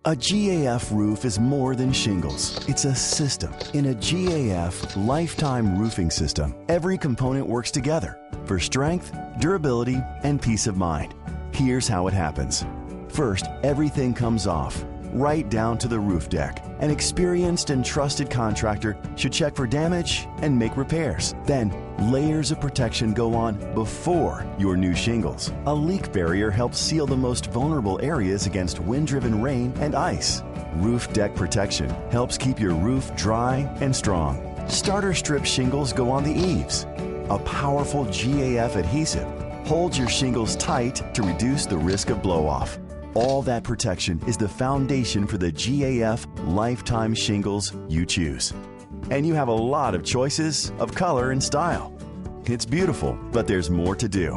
A GAF roof is more than shingles. It's a system. In a GAF Lifetime Roofing System, every component works together for strength, durability, and peace of mind. Here's how it happens. First, everything comes off, right down to the roof deck. An experienced and trusted contractor should check for damage and make repairs. Then, layers of protection go on before your new shingles. A leak barrier helps seal the most vulnerable areas against wind-driven rain and ice. Roof deck protection helps keep your roof dry and strong. Starter strip shingles go on the eaves. A powerful GAF adhesive holds your shingles tight to reduce the risk of blow-off. All that protection is the foundation for the GAF Lifetime Shingles you choose. And you have a lot of choices of color and style. It's beautiful, but there's more to do.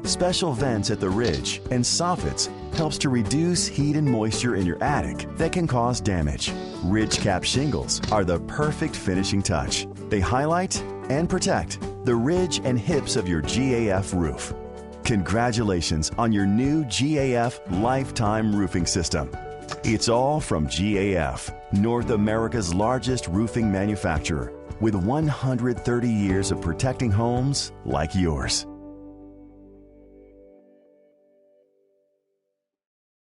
Special vents at the ridge and soffits helps to reduce heat and moisture in your attic that can cause damage. Ridge cap shingles are the perfect finishing touch. They highlight and protect the ridge and hips of your GAF roof. Congratulations on your new GAF Lifetime Roofing System. It's all from GAF, North America's largest roofing manufacturer, with 130 years of protecting homes like yours.